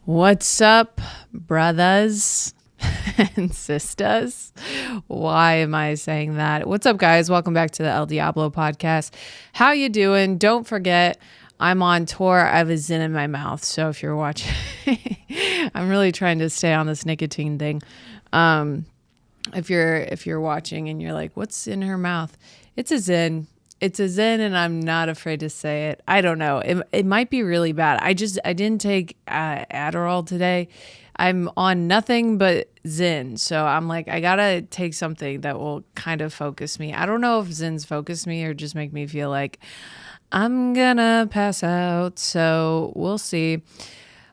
What's up, brothers and sisters? Why am I saying that? What's up, guys? Welcome back to the Elle Diablo podcast. How you doing? Don't forget, I'm on tour. I have a Zyn in my mouth. So if you're watching, I'm really trying to stay on this nicotine thing. If you're watching and you're like, what's in her mouth? It's a Zyn. It's a Zyn, and I'm not afraid to say it. I don't know. It might be really bad. I didn't take Adderall today. I'm on nothing but Zyn. So I'm like, I gotta take something that will kind of focus me. I don't know if Zyns focus me or just make me feel like I'm gonna pass out. So we'll see.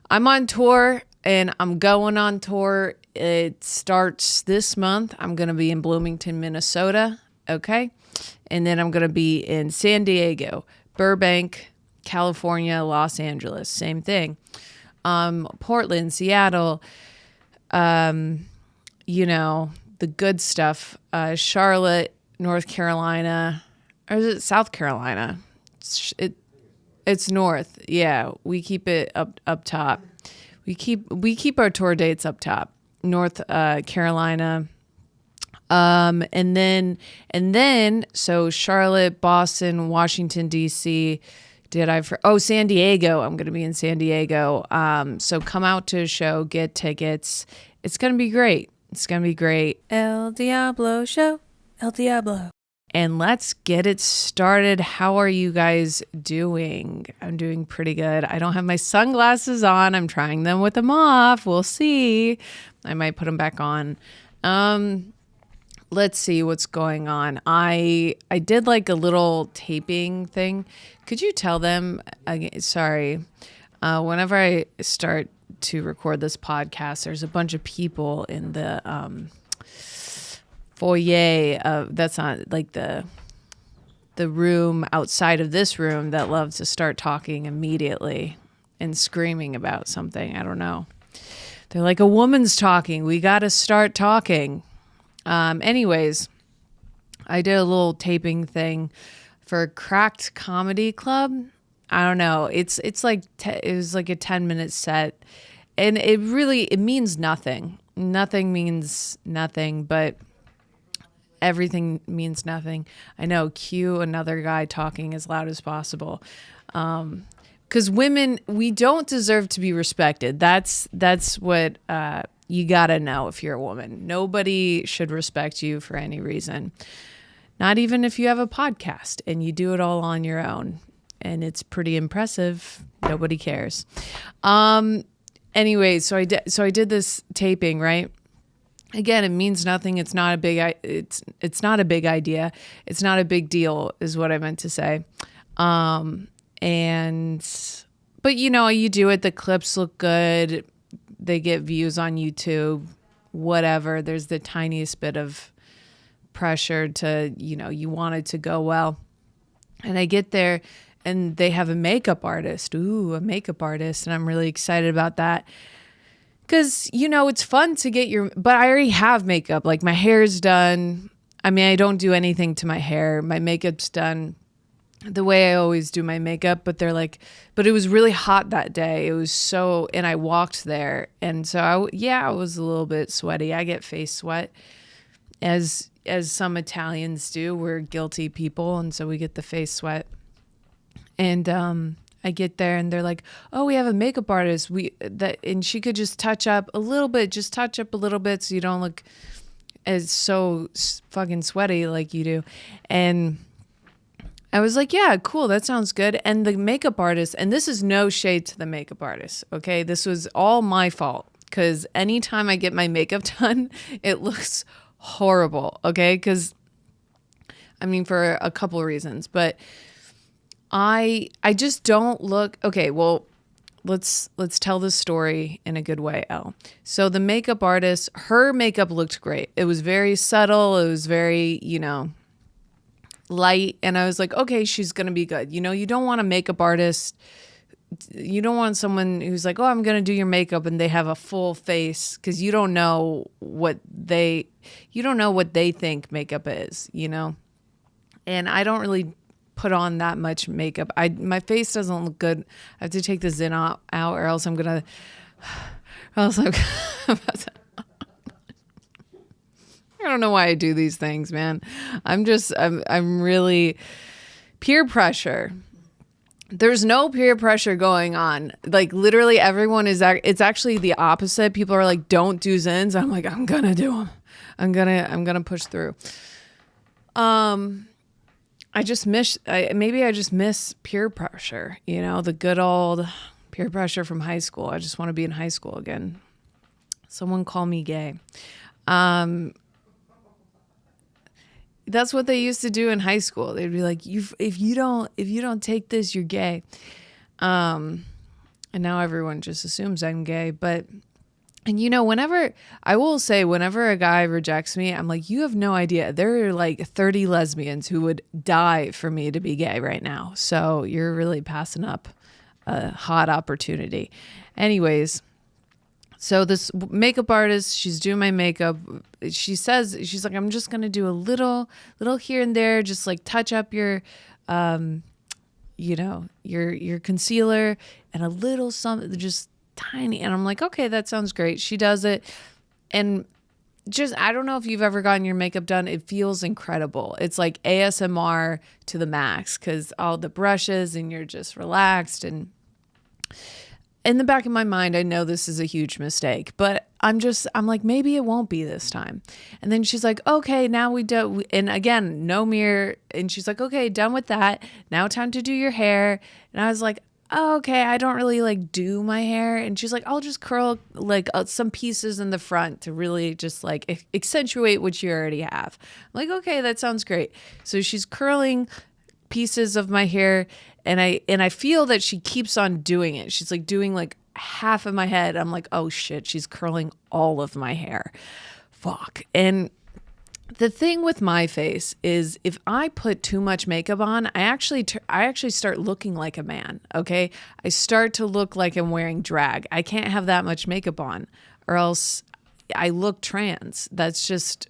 I'm on tour and I'm going on tour. It starts this month. I'm gonna be in Bloomington, Minnesota. Okay. And then I'm going to be in San Diego, Burbank, California, Los Angeles. Same thing. Portland, Seattle, the good stuff. Charlotte, North Carolina. Or is it South Carolina? It's north. Yeah, we keep it up top. We keep our tour dates up top. North Carolina. And then, so Charlotte, Boston, Washington, D.C. San Diego. I'm going to be in San Diego. So come out to a show, get tickets. It's going to be great. It's going to be great. Elle Diablo show. Elle Diablo. And let's get it started. How are you guys doing? I'm doing pretty good. I don't have my sunglasses on. I'm trying them with them off. We'll see. I might put them back on. Let's see what's going on. I did like a little taping thing. Could you tell them, sorry, whenever I start to record this podcast, there's a bunch of people in the foyer. That's not like the room outside of this room that love to start talking immediately and screaming about something. I don't know. They're like, a woman's talking. We got to start talking. Anyways, I did a little taping thing for Cracked Comedy Club. I don't know. It was like a 10-minute set, and it means nothing. Nothing means nothing, but everything means nothing. I know. Cue another guy talking as loud as possible. 'Cause women, we don't deserve to be respected. That's what, you gotta know if you're a woman. Nobody should respect you for any reason. Not even if you have a podcast and you do it all on your own. And it's pretty impressive. Nobody cares. Anyway, so I did this taping, right? Again, it means nothing. It's not a big not a big idea. It's not a big deal, is what I meant to say. But you do it. The clips look good. They get views on YouTube, whatever. There's the tiniest bit of pressure to, you want it to go well. And I get there and they have a makeup artist. Ooh, a makeup artist. And I'm really excited about that. Because, it's fun to get but I already have makeup. Like my hair's done. I mean, I don't do anything to my hair. My makeup's done the way I always do my makeup, but they're like, but it was really hot that day. It was and I walked there. And so I was a little bit sweaty. I get face sweat as some Italians do. We're guilty people. And so we get the face sweat. And, I get there and they're like, oh, we have a makeup artist. And she could just touch up a little bit so you don't look as so fucking sweaty like you do. And I was like, yeah, cool. That sounds good. And the makeup artist, and this is no shade to the makeup artist. Okay. This was all my fault because anytime I get my makeup done, it looks horrible. Okay. Because for a couple of reasons, but I just don't look okay. Well, let's tell the story in a good way, Elle. So the makeup artist, her makeup looked great. It was very subtle. It was very, light. And I was like, okay, she's going to be good. You don't want a makeup artist. You don't want someone who's like, oh, I'm going to do your makeup and they have a full face because you don't know what they think makeup is, And I don't really put on that much makeup. My face doesn't look good. I have to take the Zyn out or else I'm going to I was like, I don't know why I do these things, man. I'm really peer pressure. There's no peer pressure going on. Like literally everyone it's actually the opposite. People are like, don't do Zyns. I'm like, I'm going to do them. I'm going to push through. I just miss peer pressure, the good old peer pressure from high school. I just want to be in high school again. Someone call me gay. That's what they used to do in high school. They'd be like, if you don't take this, you're gay. And now everyone just assumes I'm gay. And whenever a guy rejects me, I'm like, you have no idea. There are like 30 lesbians who would die for me to be gay right now. So you're really passing up a hot opportunity. Anyways, so this makeup artist, she's doing my makeup. She's like, I'm just going to do a little here and there, just like touch up your, your concealer and a little something, just tiny. And I'm like, okay, that sounds great. She does it. And I don't know if you've ever gotten your makeup done. It feels incredible. It's like ASMR to the max because all the brushes and you're just relaxed. And in the back of my mind, I know this is a huge mistake, but I'm like, maybe it won't be this time. And then she's like, okay, now we do. And again, no mirror. And she's like, okay, done with that. Now time to do your hair. And I was like, oh, okay, I don't really like do my hair. And she's like, I'll just curl like some pieces in the front to really just like accentuate what you already have. I'm like, okay, that sounds great. So she's curling pieces of my hair. And I feel that she keeps on doing it. She's like doing like half of my head. I'm like, oh shit, she's curling all of my hair. Fuck. And the thing with my face is if I put too much makeup on, I actually start looking like a man. Okay. I start to look like I'm wearing drag. I can't have that much makeup on or else I look trans. That's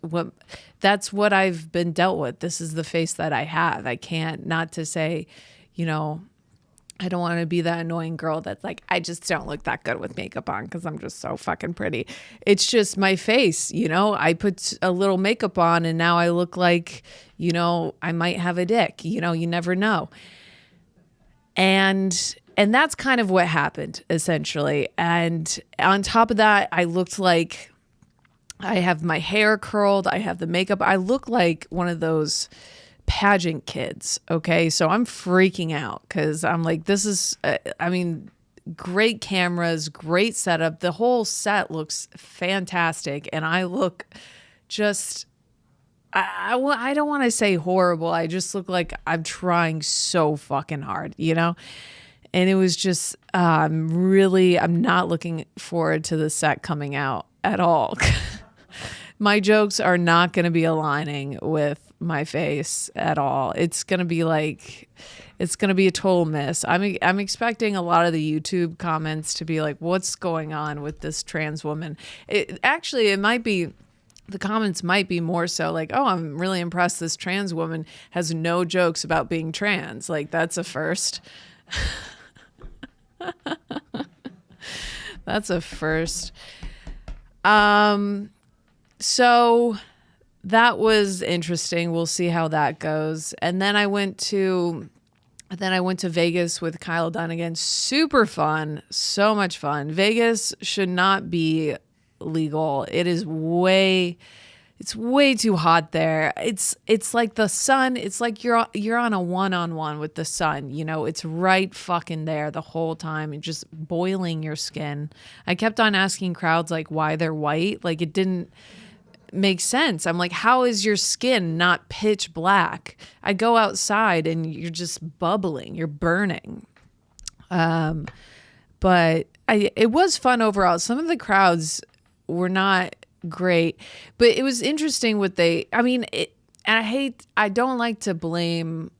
what I've been dealt with. This is the face that I have. I can't, not to say, I don't want to be that annoying girl that's like, I just don't look that good with makeup on because I'm just so fucking pretty. It's just my face, I put a little makeup on and now I look like, I might have a dick, you never know. And that's kind of what happened essentially. And on top of that, I looked like I have my hair curled. I have the makeup. I look like one of those pageant kids. Okay. So I'm freaking out because I'm like, this is, great cameras, great setup. The whole set looks fantastic. And I look just, I don't want to say horrible. I just look like I'm trying so fucking hard, And it was just, I'm not looking forward to the set coming out at all. My jokes are not going to be aligning with my face at all. It's going to be a total miss. I'm expecting a lot of the YouTube comments to be like, what's going on with this trans woman? It might be, the comments might be more so like, oh, I'm really impressed this trans woman has no jokes about being trans. Like that's a first. That's a first. So that was interesting. We'll see how that goes. And then I went to Vegas with Kyle Dunnigan. Super fun. So much fun. Vegas should not be legal. It's way too hot there. It's like the sun. It's like you're on a one-on-one with the sun. It's right fucking there the whole time and just boiling your skin. I kept on asking crowds like why they're white. Like it didn't make sense. I'm like, how is your skin not pitch black? I go outside and you're just bubbling. You're burning. But it was fun overall. Some of the crowds were not great, but it was interesting I don't like to blame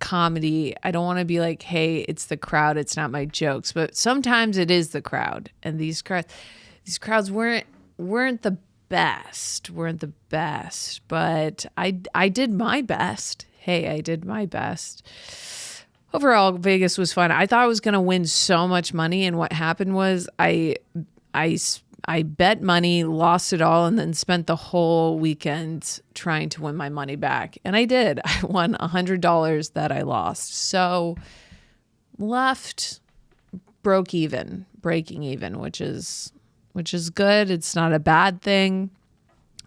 comedy. I don't want to be like, hey, it's the crowd, it's not my jokes, but sometimes it is the crowd. And these crowds weren't the best, but I did my best. Hey, I did my best. overall, Vegas was fun. I thought I was going to win so much money. And what happened was I bet money, lost it all, and then spent the whole weekend trying to win my money back. And I did. I won $100 that I lost. So left breaking even, which is good. It's not a bad thing.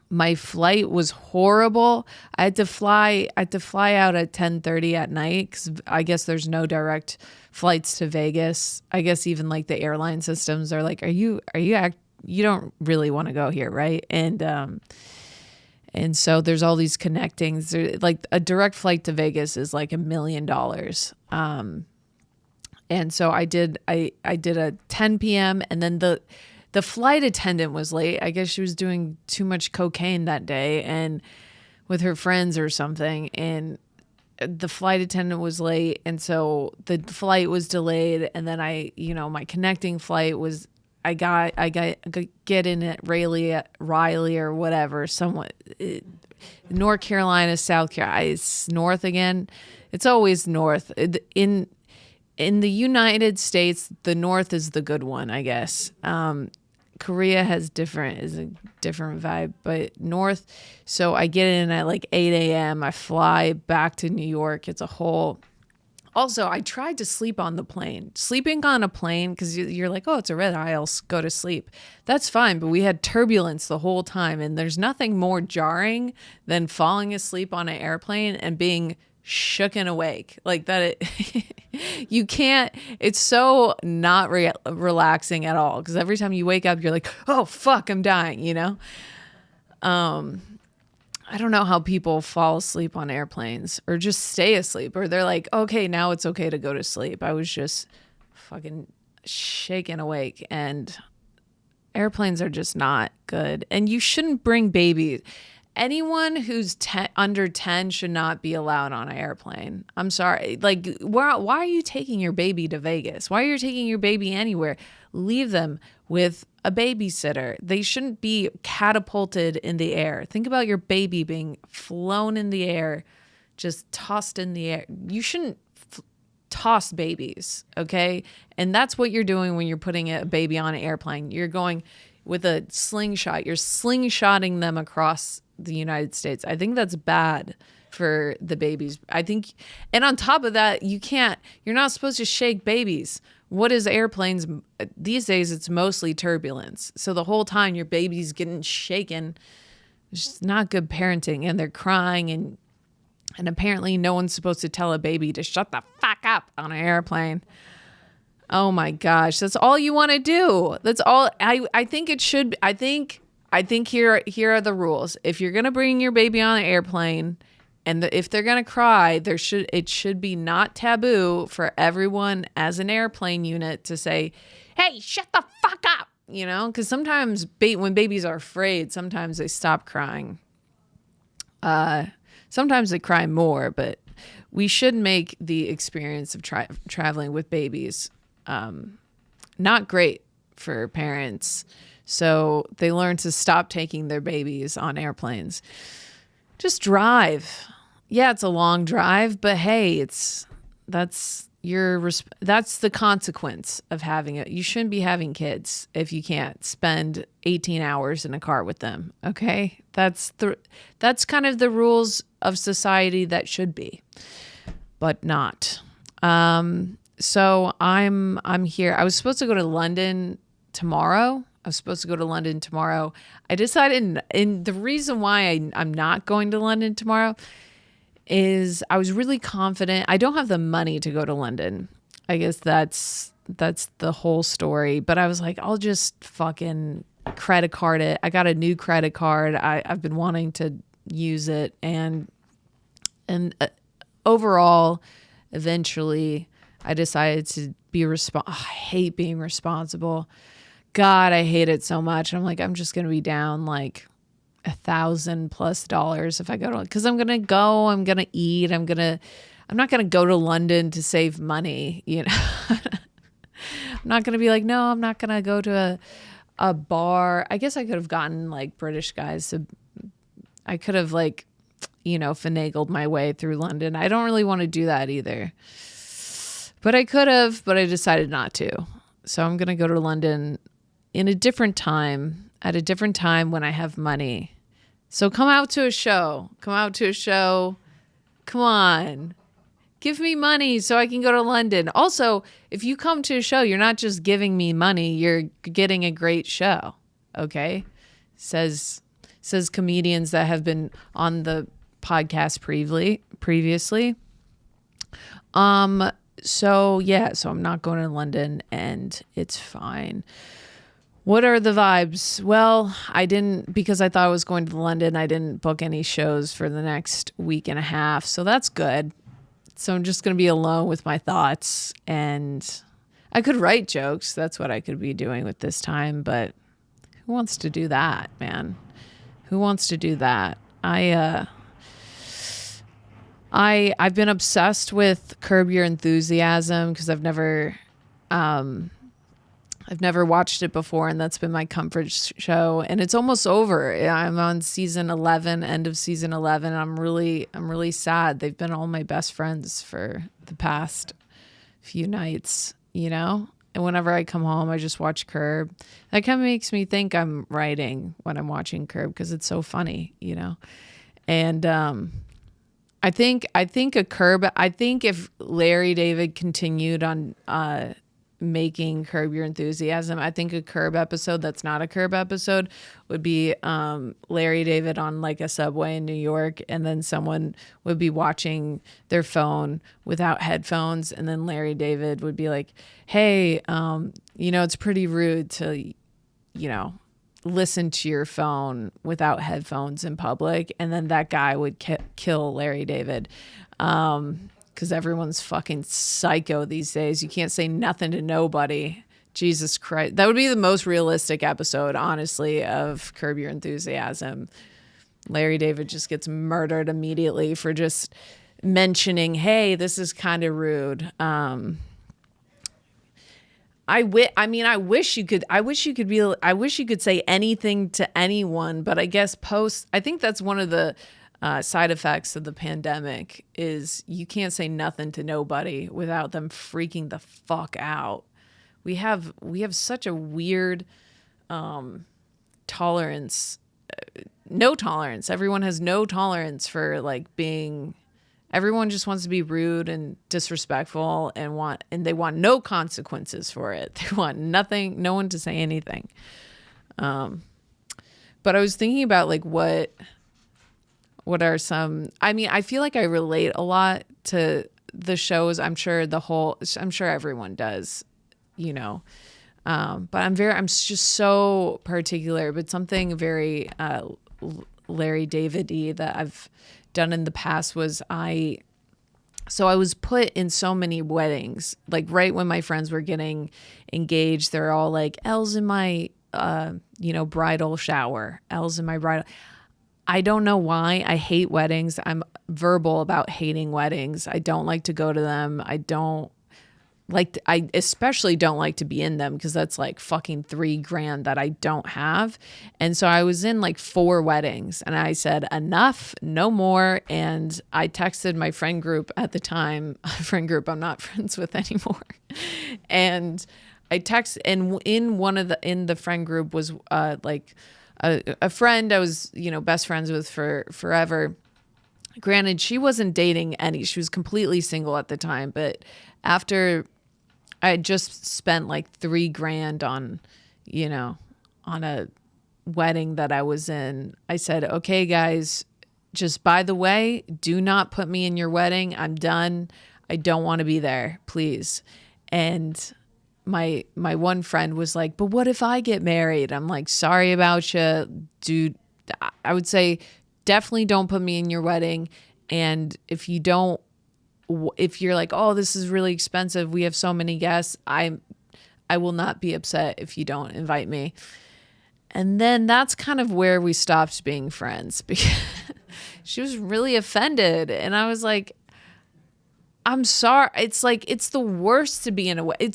My flight was horrible. I had to fly out at 10:30 at night because I guess there's no direct flights to Vegas. I guess even like the airline systems are like, you don't really want to go here, right? And so there's all these connectings. Like a direct flight to Vegas is like $1 million. And so I did a 10 p.m. and then the flight attendant was late. I guess she was doing too much cocaine that day and with her friends or something. And the flight attendant was late. And so the flight was delayed. And then my connecting flight was, I get in at Riley or whatever, somewhat North Carolina, South Carolina. It's north again. It's always north. In the United States, the north is the good one, I guess. Korea is a different vibe, but north. So I get in at like 8 a.m. I fly back to New York. It's a whole. Also, I tried to sleep on the plane. Sleeping on a plane, because you're like, oh, it's a red eye, I'll go to sleep. That's fine, but we had turbulence the whole time, and there's nothing more jarring than falling asleep on an airplane and being shooken awake. Like that, you can't, it's so not relaxing at all, because every time you wake up, you're like, oh, fuck, I'm dying, I don't know how people fall asleep on airplanes or just stay asleep, or they're like, okay, now it's okay to go to sleep. I was just fucking shaken awake, and airplanes are just not good. And you shouldn't bring babies. Anyone who's under 10 should not be allowed on an airplane. I'm sorry. Like, why are you taking your baby to Vegas? Why are you taking your baby anywhere? Leave them with a babysitter. They shouldn't be catapulted in the air. Think about your baby being flown in the air, just tossed in the air. You shouldn't toss babies, okay? And that's what you're doing when you're putting a baby on an airplane. You're going with a slingshot. You're slingshotting them across the United States. I think that's bad for the babies. I think, and on top of that, you're not supposed to shake babies. What is airplanes? These days, it's mostly turbulence. So the whole time your baby's getting shaken. It's just not good parenting, and they're crying, and apparently no one's supposed to tell a baby to shut the fuck up on an airplane. Oh my gosh, that's all you want to do. That's all. I think it should. I think here are the rules. If you're gonna bring your baby on an airplane, and if they're gonna cry, it should be not taboo for everyone as an airplane unit to say, "Hey, shut the fuck up," because sometimes when babies are afraid, sometimes they stop crying. Sometimes they cry more, but we should make the experience of traveling with babies not great for parents. So they learn to stop taking their babies on airplanes. Just drive. Yeah, it's a long drive, but hey, that's the consequence of having it. You shouldn't be having kids if you can't spend 18 hours in a car with them. Okay? That's kind of the rules of society that should be, but not. So I'm here. I was supposed to go to London tomorrow. I decided, and the reason why I'm not going to London tomorrow is I was really confident. I don't have the money to go to London. I guess that's the whole story. But I was like, I'll just fucking credit card it. I got a new credit card. I've been wanting to use it, and overall, eventually, I decided to be I hate being responsible. God, I hate it so much. I'm like, I'm just gonna be down like $1,000+ if I go to, because I'm gonna eat. I'm not gonna go to London to save money. I'm not gonna be like, no, I'm not gonna go to a bar. I guess I could have gotten like British guys to. I could have finagled my way through London. I don't really want to do that either. But I could have, but I decided not to. So I'm going to go to London in a different time, at a different time when I have money. So come out to a show. Come out to a show. Come on. Give me money so I can go to London. Also, if you come to a show, you're not just giving me money, you're getting a great show. Okay? Says comedians that have been on the podcast previously. So I'm not going to London and it's fine. What are the vibes? Well, because I thought I was going to London, I didn't book any shows for the next week and a half. So that's good. So I'm just going to be alone with my thoughts, and I could write jokes. That's what I could be doing with this time, but who wants to do that, man? Who wants to do that? I've been obsessed with Curb Your Enthusiasm because I've never watched it before, and that's been my comfort show. And it's almost over. I'm on season 11, end of season 11. I'm really sad. They've been all my best friends for the past few nights, And whenever I come home, I just watch Curb. That kind of makes me think I'm writing when I'm watching Curb because it's so funny, And I think if Larry David continued on making Curb Your Enthusiasm, I think a Curb episode that's not a Curb episode would be Larry David on like a subway in New York, and then someone would be watching their phone without headphones, and then Larry David would be like, hey, it's pretty rude to listen to your phone without headphones in public, and then that guy would kill Larry David. Because everyone's fucking psycho these days. You can't say nothing to nobody. Jesus Christ. That would be the most realistic episode, honestly, of Curb Your Enthusiasm. Larry David just gets murdered immediately for just mentioning, hey, this is kind of rude. I wish you could say anything to anyone, but I guess I think that's one of the side effects of the pandemic is you can't say nothing to nobody without them freaking the fuck out. We have such a weird tolerance, no tolerance. Everyone has no tolerance for everyone just wants to be rude and disrespectful and they want no consequences for it. They want no one to say anything. But I was thinking about what are some, I feel like I relate a lot to the shows. I'm sure everyone does, but I'm just so particular, but something very, Larry David-y that I've done in the past was I was put in so many weddings, like right when my friends were getting engaged, they're all like, Elle's in my, bridal shower. Elle's in my bridal. I don't know why. I hate weddings. I'm verbal about hating weddings. I don't like to go to them. I especially don't like to be in them because that's like fucking $3,000 that I don't have. And so I was in like 4 weddings and I said, enough, no more. And I texted my friend group at the time, a friend group I'm not friends with anymore. And I texted, and in the friend group was a friend I was, best friends with for forever. Granted, she wasn't dating she was completely single at the time, but after I had just spent like $3,000 on a wedding that I was in, I said, okay, guys, just by the way, do not put me in your wedding. I'm done. I don't want to be there, please. And my one friend was like, but what if I get married? I'm like, sorry about you, dude. I would say definitely don't put me in your wedding. And if you're like, oh, this is really expensive, we have so many guests, I will not be upset if you don't invite me. And then that's kind of where we stopped being friends because she was really offended. And I was like, I'm sorry. It's like, it's the worst to be in a wedding.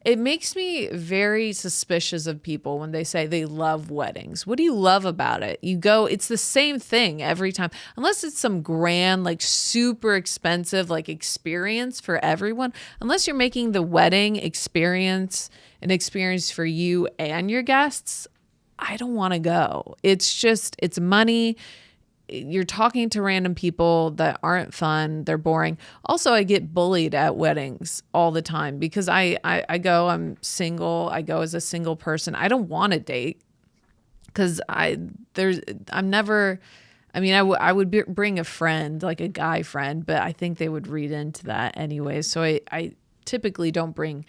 It makes me very suspicious of people when they say they love weddings. What do you love about it? You go, it's the same thing every time, unless it's some grand, like super expensive, like experience for everyone. Unless you're making the wedding experience an experience for you and your guests, I don't want to go. It's just, it's money. You're talking to random people that aren't fun. They're boring. Also, I get bullied at weddings all the time because I go, I'm single. I go as a single person. I don't want to date because I would bring a friend, like a guy friend, but I think they would read into that anyway. So I typically don't bring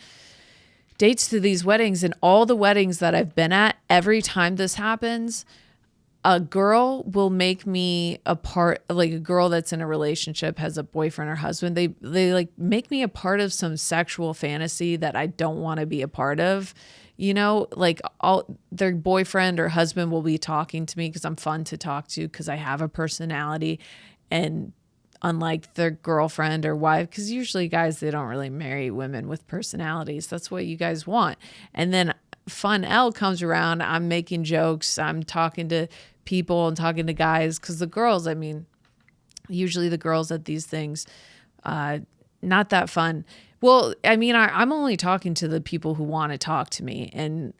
dates to these weddings. And all the weddings that I've been at, every time this happens, a girl will make me a part, like a girl that's in a relationship, has a boyfriend or husband. They like make me a part of some sexual fantasy that I don't want to be a part of. You know, like their boyfriend or husband will be talking to me because I'm fun to talk to because I have a personality. And unlike their girlfriend or wife, because usually guys, they don't really marry women with personalities. That's what you guys want. And then fun Elle comes around. I'm making jokes. I'm talking to people and talking to guys because the girls, I mean, usually the girls at these things, not that fun. Well, I mean, I'm only talking to the people who want to talk to me, and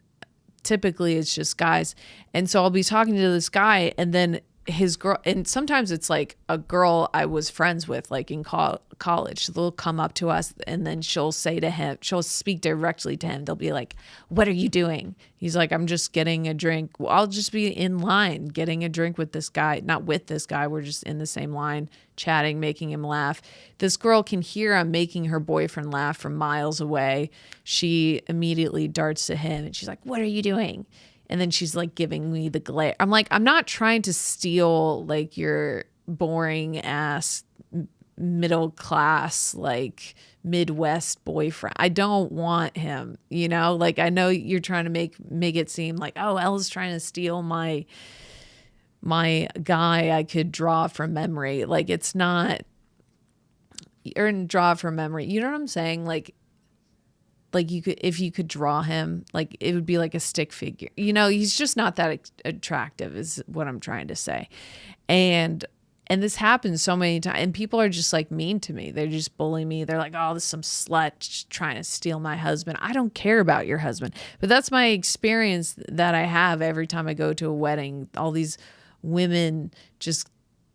typically it's just guys. And so I'll be talking to this guy, and then his girl, and sometimes it's like a girl I was friends with, like in college. They'll come up to us and then she'll say to him, she'll speak directly to him. They'll be like, "What are you doing?" He's like, "I'm just getting a drink." Well, I'll just be in line getting a drink with this guy. Not with this guy. We're just in the same line, chatting, making him laugh. This girl can hear I'm making her boyfriend laugh from miles away. She immediately darts to him and she's like, "What are you doing?" And then she's like giving me the glare. I'm like, I'm not trying to steal like your boring ass middle class, like Midwest boyfriend. I don't want him, you know, like I know you're trying to make it seem like, oh, Elle's trying to steal my guy I could draw from memory. Like it's not, or draw from memory. You know what I'm saying? Like you could, if you could draw him, like it would be like a stick figure, you know, he's just not that attractive is what I'm trying to say. And this happens so many times, and people are just like mean to me. They're just bullying me. They're like, "Oh, this is some slut trying to steal my husband." I don't care about your husband, but that's my experience that I have every time I go to a wedding. All these women just,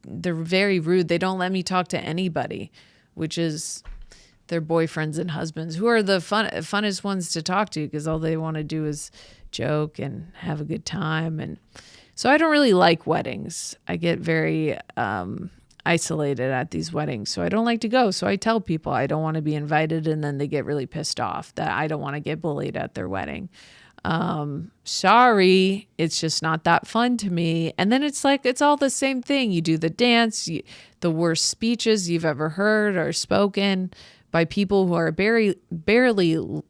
they're very rude. They don't let me talk to anybody, which is their boyfriends and husbands, who are the funnest ones to talk to because all they want to do is joke and have a good time. And so I don't really like weddings. I get very isolated at these weddings, so I don't like to go. So I tell people I don't want to be invited, and then they get really pissed off that I don't want to get bullied at their wedding. Sorry, it's just not that fun to me. And then it's like, it's all the same thing. You do the dance, the worst speeches you've ever heard or spoken by people who are barely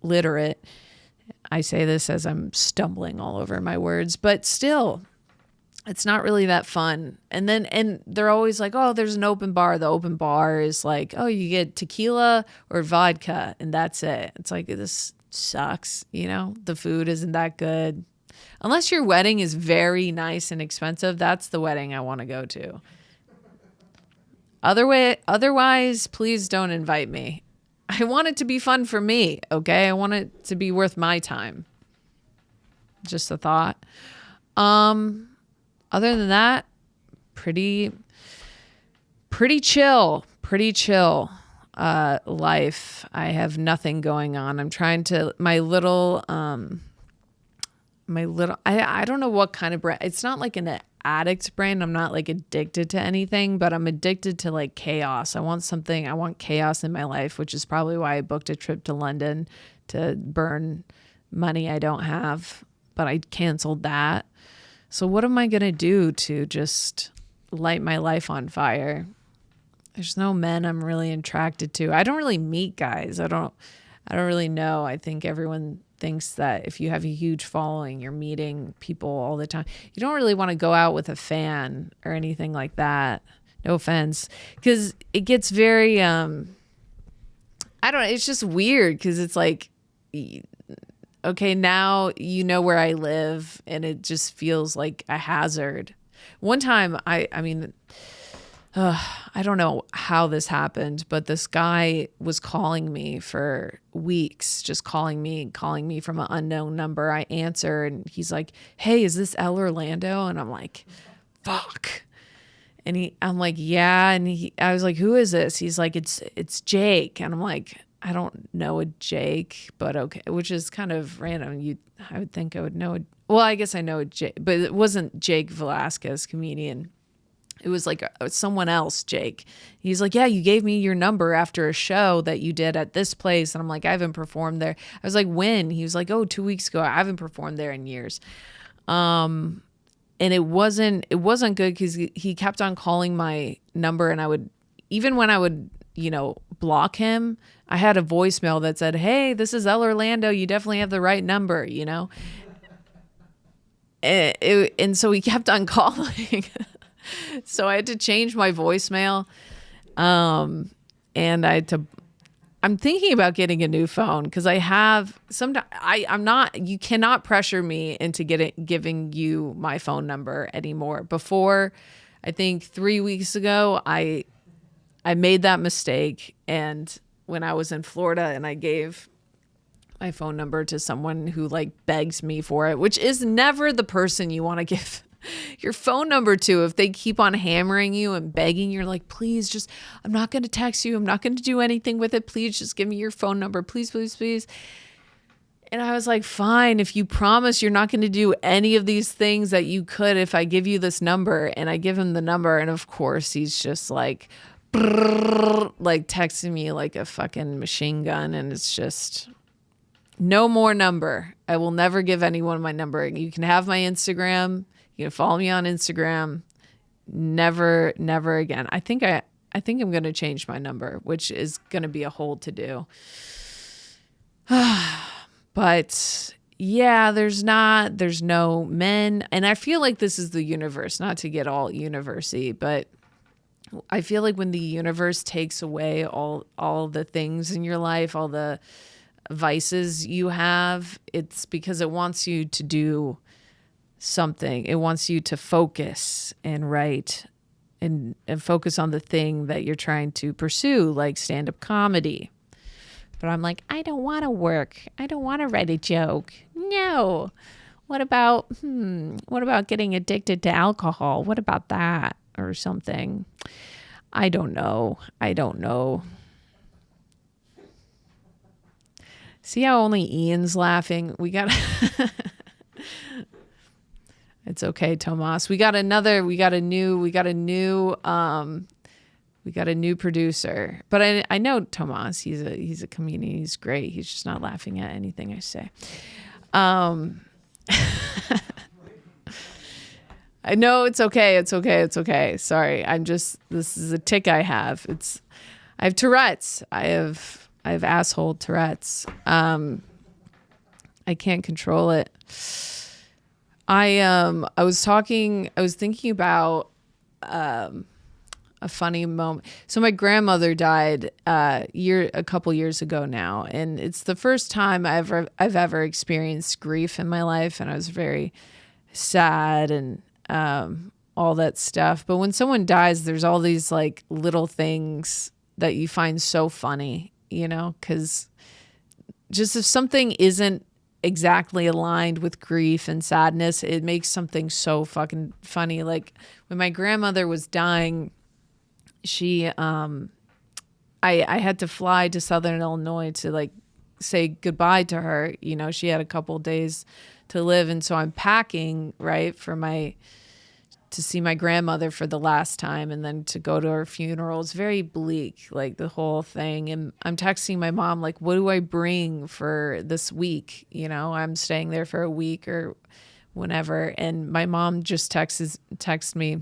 literate. I say this as I'm stumbling all over my words, but still, it's not really that fun. And they're always like, "Oh, there's an open bar." The open bar is like, "Oh, you get tequila or vodka, and that's it." It's like, this sucks, you know? The food isn't that good. Unless your wedding is very nice and expensive, that's the wedding I want to go to. Otherwise, please don't invite me. I want it to be fun for me, okay? I want it to be worth my time. Just a thought. Other than that, pretty chill life. I have nothing going on. I'm trying to, I don't know what kind of brand. It's not like an addict brand. I'm not like addicted to anything, but I'm addicted to like chaos. I want chaos in my life, which is probably why I booked a trip to London to burn money I don't have, but I canceled that. So what am I going to do to just light my life on fire? There's no men I'm really attracted to. I don't really meet guys. I don't really know. I think everyone thinks that if you have a huge following, you're meeting people all the time. You don't really want to go out with a fan or anything like that. No offense. Because it gets very, I don't know. It's just weird because it's like, okay, now you know where I live, and it just feels like a hazard. One time, I mean, I don't know how this happened, but this guy was calling me for weeks, just calling me from an unknown number. I answer, and he's like, "Hey, is this Elle Orlando?" And I'm like, "Fuck." And I'm like, "Yeah." And I was like, "Who is this?" He's like, "It's Jake." And I'm like, I don't know a Jake, but okay, which is kind of random. I would think I would know. Well, I guess I know a Jake, but it wasn't Jake Velasquez, comedian. It was like someone else, Jake. He's like, "Yeah, you gave me your number after a show that you did at this place." And I'm like, "I haven't performed there." I was like, "When?" He was like, "Oh, 2 weeks ago. I haven't performed there in years." And it wasn't good because he kept on calling my number, and even when I would, block him, I had a voicemail that said, "Hey, this is Elle Orlando. You definitely have the right number," And so he kept on calling. So I had to change my voicemail. And I'm thinking about getting a new phone because you cannot pressure me into giving you my phone number anymore. Before, I think 3 weeks ago, I made that mistake. And when I was in Florida and I gave my phone number to someone who begs me for it, which is never the person you want to give your phone number to. If they keep on hammering you and begging, you're like, "Please, I'm not going to text you. I'm not going to do anything with it. Please just give me your phone number. Please, please, please." And I was like, "Fine, if you promise you're not going to do any of these things that you could if I give you this number." And I give him the number. And of course, he's just texting me like a fucking machine gun. And it's just no more number. I will never give anyone my number. You can have my Instagram. You can follow me on Instagram. Never again. I think I'm going to change my number, which is going to be a whole to do. But yeah, there's no men. And I feel like this is the universe, not to get all university, but I feel like when the universe takes away all the things in your life, all the vices you have, it's because it wants you to do something. It wants you to focus and write and focus on the thing that you're trying to pursue, like stand-up comedy. But I'm like, I don't want to work. I don't want to write a joke. No. What about getting addicted to alcohol? What about that or something? I don't know. See how only Ian's laughing? It's okay, Tomas. We got a new producer. But I know Tomas. He's a comedian. He's great. He's just not laughing at anything I say. I know it's okay. Sorry. This is a tic I have. I have Tourette's. I have asshole Tourette's. I can't control it. I was thinking about a funny moment. So my grandmother died a couple years ago now, and it's the first time I've ever experienced grief in my life, and I was very sad and all that stuff. But when someone dies, there's all these little things that you find so funny, because just if something isn't exactly aligned with grief and sadness, it makes something so fucking funny. Like when my grandmother was dying, she I had to fly to Southern Illinois to say goodbye to her. She had a couple days to live, and so I'm packing to see my grandmother for the last time and then to go to her funeral. It's very bleak, the whole thing. And I'm texting my mom, what do I bring for this week? I'm staying there for a week or whenever. And my mom just texts me,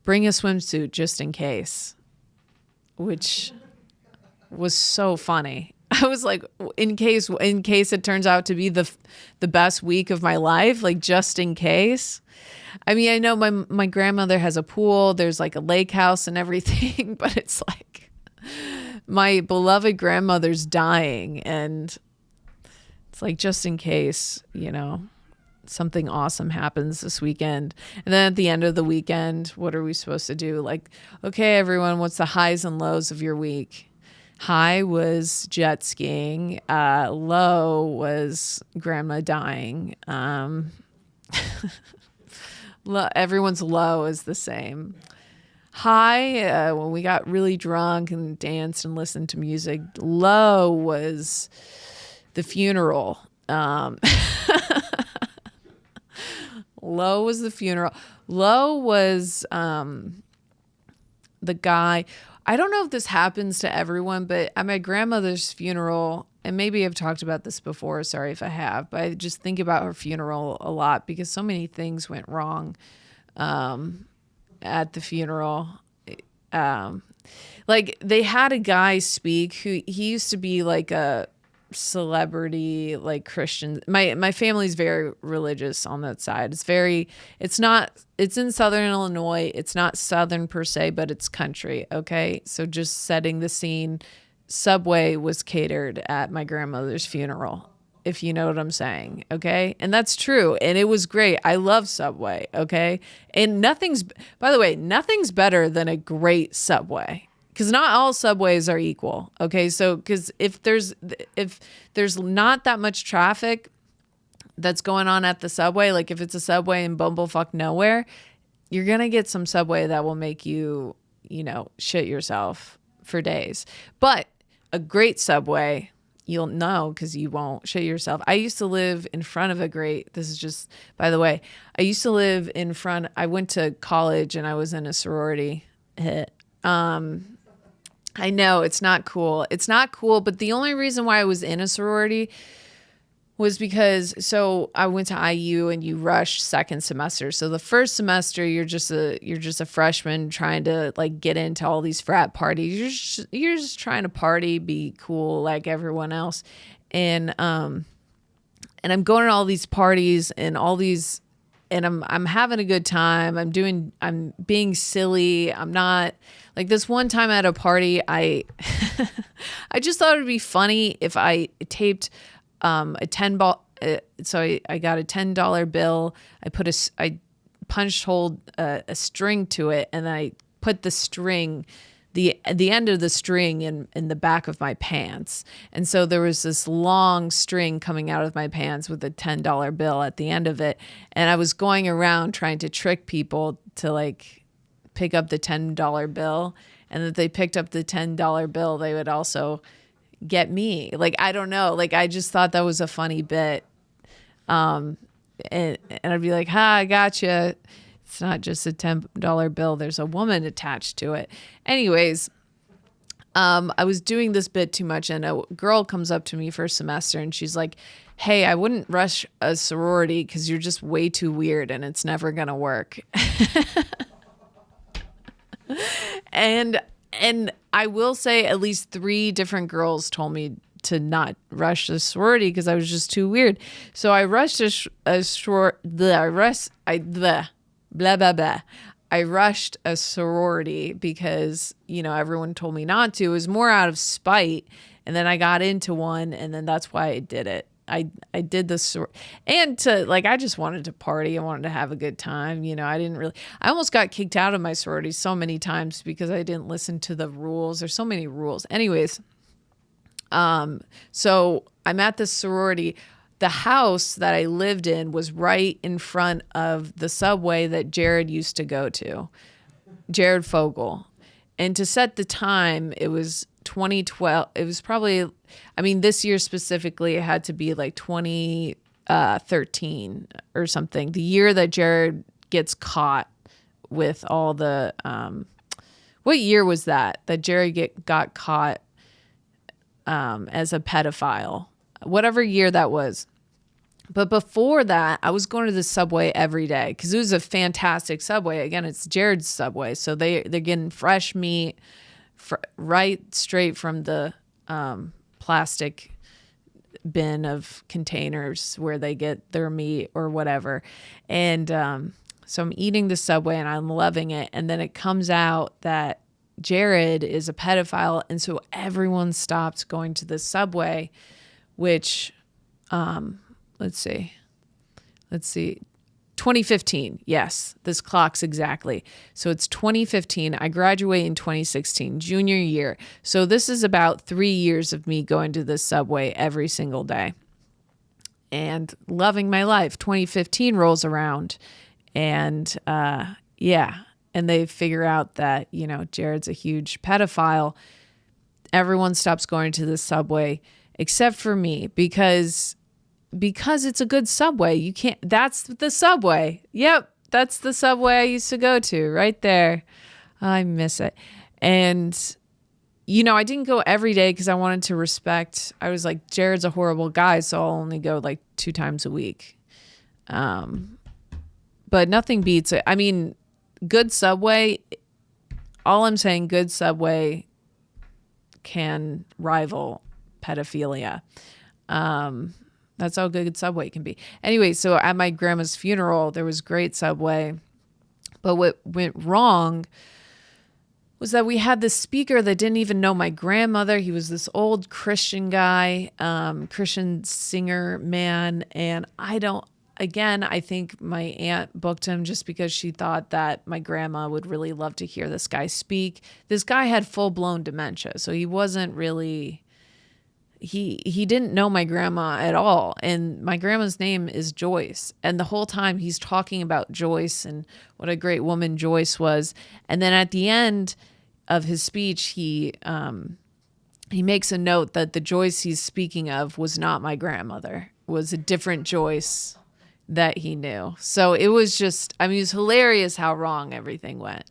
bring a swimsuit just in case, which was so funny. I was like, in case it turns out to be the best week of my life, just in case. I mean, I know my grandmother has a pool. There's a lake house and everything, but it's my beloved grandmother's dying, and it's like, just in case, something awesome happens this weekend. And then at the end of the weekend, what are we supposed to do? Like, okay, everyone, what's the highs and lows of your week? High was jet skiing. Low was grandma dying. Everyone's low is the same. High, when we got really drunk and danced and listened to music. Low was the funeral. Low was the funeral. Low was the guy. I don't know if this happens to everyone, but at my grandmother's funeral, and maybe I've talked about this before, sorry if I have, but I just think about her funeral a lot because so many things went wrong at the funeral. Like, they had a guy speak who he used to be like a celebrity, like Christian. My family's very religious on that side. It's in Southern Illinois. It's not Southern per se, but it's country. Okay. So just setting the scene, Subway was catered at my grandmother's funeral, if you know what I'm saying. Okay. And that's true. And it was great. I love Subway. Okay. And by the way, nothing's better than a great Subway. Because not all Subways are equal, okay? So, because if there's not that much traffic that's going on at the Subway, like if it's a Subway in bumblefuck nowhere, you're gonna get some Subway that will make you, shit yourself for days. But a great Subway, you'll know because you won't shit yourself. I used to live in front of this is just, by the way, I went to college and I was in a sorority. I know it's not cool. It's not cool, but the only reason why I was in a sorority was because, so I went to IU and you rush second semester. So the first semester you're just a freshman trying to like get into all these frat parties. You're just trying to party, be cool like everyone else. And I'm going to all these parties and I'm having a good time. I'm being silly. I'm not like this one time at a party. I just thought it'd be funny if I taped a 10 ball. So I got a $10 bill. I punched hole a string to it, and I put the string, the end of the string in the back of my pants. And so there was this long string coming out of my pants with a $10 bill at the end of it. And I was going around trying to trick people to like pick up the $10 bill. And if they picked up the $10 bill, they would also get me. Like, I don't know. Like, I just thought that was a funny bit. And I'd be like, ha, I gotcha. It's not just a $10 bill. There's a woman attached to it. Anyways, I was doing this bit too much, and a girl comes up to me first semester, and she's like, hey, I wouldn't rush a sorority because you're just way too weird, and it's never going to work. And I will say at least 3 different girls told me to not rush the sorority because I was just too weird. So I rushed I rushed a sorority because, everyone told me not to. It was more out of spite. And then I got into one, and then that's why I did it. I did this, and I just wanted to party. I wanted to have a good time. I almost got kicked out of my sorority so many times because I didn't listen to the rules. There's so many rules. Anyways, so I'm at this sorority. The house that I lived in was right in front of the Subway that Jared used to go to, Jared Fogle. And to set the time, it was 2012. It was probably, this year specifically, it had to be like 2013 or something. The year that Jared gets caught with all the, what year was that Jared got caught as a pedophile? Whatever year that was. But before that, I was going to the Subway every day because it was a fantastic Subway. Again, it's Jared's Subway. So they're getting fresh meat right straight from the plastic bin of containers where they get their meat or whatever. And so I'm eating the Subway and I'm loving it. And then it comes out that Jared is a pedophile. And so everyone stopped going to the Subway, which, let's see, 2015. Yes, this clock's exactly. So it's 2015. I graduate in 2016, junior year. So this is about 3 years of me going to the Subway every single day and loving my life. 2015 rolls around and, and they figure out that, Jared's a huge pedophile. Everyone stops going to the Subway except for me because it's a good Subway. That's the Subway. Yep. That's the Subway I used to go to right there. I miss it. And, I didn't go every day because I wanted to respect. I was like, Jared's a horrible guy, so I'll only go like 2 times a week. But nothing beats it. I mean, good Subway. All I'm saying, good Subway can rival pedophilia. That's how good Subway can be. Anyway, so at my grandma's funeral, there was great Subway. But what went wrong was that we had this speaker that didn't even know my grandmother. He was this old Christian guy, Christian singer man. And I think my aunt booked him just because she thought that my grandma would really love to hear this guy speak. This guy had full-blown dementia, so he wasn't really... He didn't know my grandma at all. And my grandma's name is Joyce. And the whole time he's talking about Joyce and what a great woman Joyce was. And then at the end of his speech, he makes a note that the Joyce he's speaking of was not my grandmother, was a different Joyce that he knew. So it was just, it was hilarious how wrong everything went.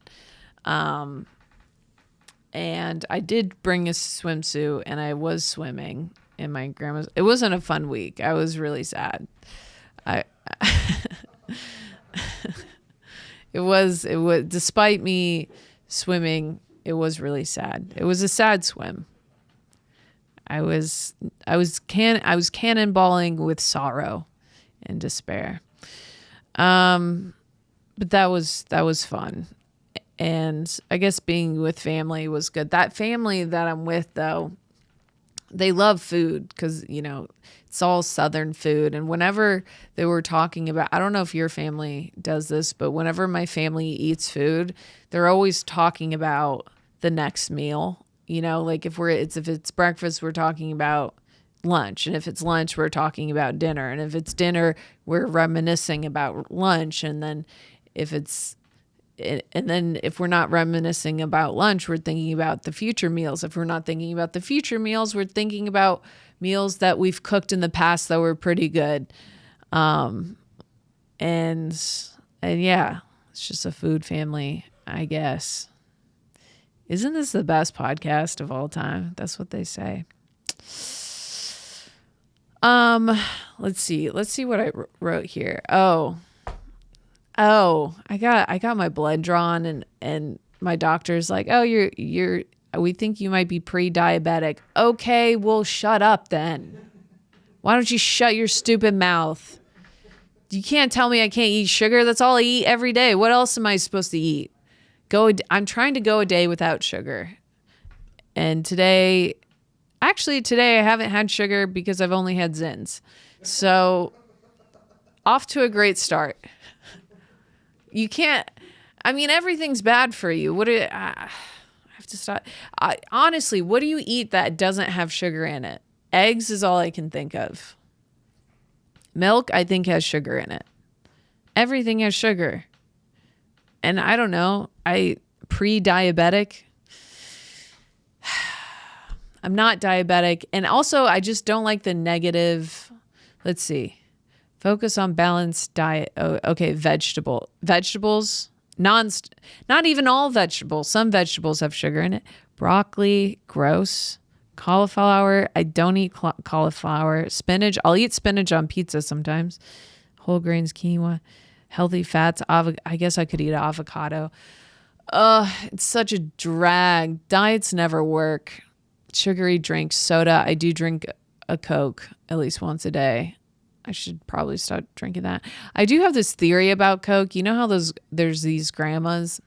And I did bring a swimsuit and I was swimming in my grandma's. It wasn't a fun week. I was really sad. It was, despite me swimming, it was really sad. It was a sad swim. I was cannonballing with sorrow and despair. But that was fun. And I guess being with family was good. That family that I'm with, though, they love food because, it's all Southern food. And whenever they were talking about, I don't know if your family does this, but whenever my family eats food, they're always talking about the next meal. Like if it's breakfast, we're talking about lunch. And if it's lunch, we're talking about dinner. And if it's dinner, we're reminiscing about lunch. And then if we're not reminiscing about lunch, we're thinking about the future meals. If we're not thinking about the future meals, we're thinking about meals that we've cooked in the past that were pretty good. And yeah, it's just a food family, I guess. Isn't this the best podcast of all time? That's what they say. Let's see what I wrote here. I got my blood drawn and my doctor's like, oh, we think you might be pre-diabetic. Okay, well, shut up then. Why don't you shut your stupid mouth? You can't tell me I can't eat sugar. That's all I eat every day. What else am I supposed to eat? I'm trying to go a day without sugar. And today I haven't had sugar because I've only had Zyns. So off to a great start. You can't, everything's bad for you. I have to stop. Honestly, what do you eat that doesn't have sugar in it? Eggs is all I can think of. Milk, I think, has sugar in it. Everything has sugar. And I don't know, pre-diabetic. I'm not diabetic. And also, I just don't like the negative, let's see. Focus on balanced diet. Oh, okay, vegetables. Not even all vegetables. Some vegetables have sugar in it. Broccoli, gross. Cauliflower, I don't eat cauliflower. Spinach, I'll eat spinach on pizza sometimes. Whole grains, quinoa. Healthy fats, I guess I could eat avocado. It's such a drag. Diets never work. Sugary drinks, soda. I do drink a Coke at least once a day. I should probably start drinking that. I do have this theory about Coke. You know how there's these grandmas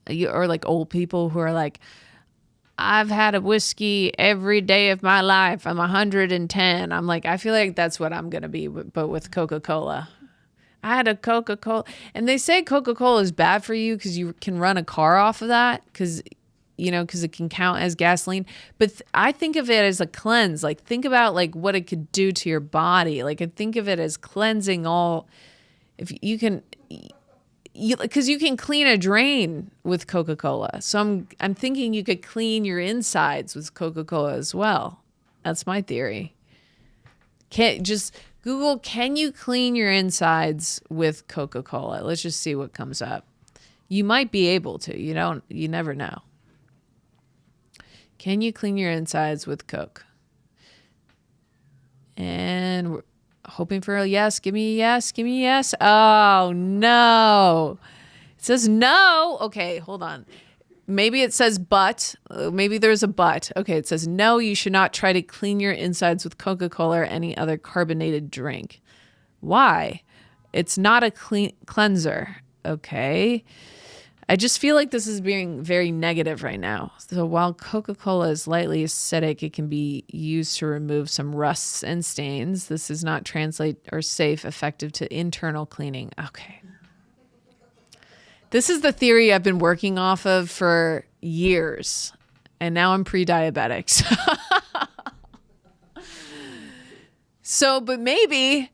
or like old people who are like, I've had a whiskey every day of my life. I'm 110. I'm like, I feel like that's what I'm going to be, but with Coca-Cola. I had a Coca-Cola. And they say Coca-Cola is bad for you because you can run a car off of that because it can count as gasoline. But I think of it as a cleanse. Like, think about like what it could do to your body. Like, I think of it as cleansing all. If you can, because you can clean a drain with Coca-Cola. So I'm thinking you could clean your insides with Coca-Cola as well. That's my theory. Just Google, can you clean your insides with Coca-Cola? Let's just see what comes up. You might be able to. You never know. Can you clean your insides with Coke? And we're hoping for a yes. Give me a yes. Give me a yes. Oh, no. It says no. Okay, hold on. Maybe it says but. Maybe there's a but. Okay, it says no, you should not try to clean your insides with Coca-Cola or any other carbonated drink. Why? It's not a cleanser. Okay. I just feel like this is being very negative right now. So while Coca-Cola is lightly acidic, it can be used to remove some rusts and stains. This is not translate or safe, effective to internal cleaning. Okay. This is the theory I've been working off of for years. And now I'm pre-diabetic. But maybe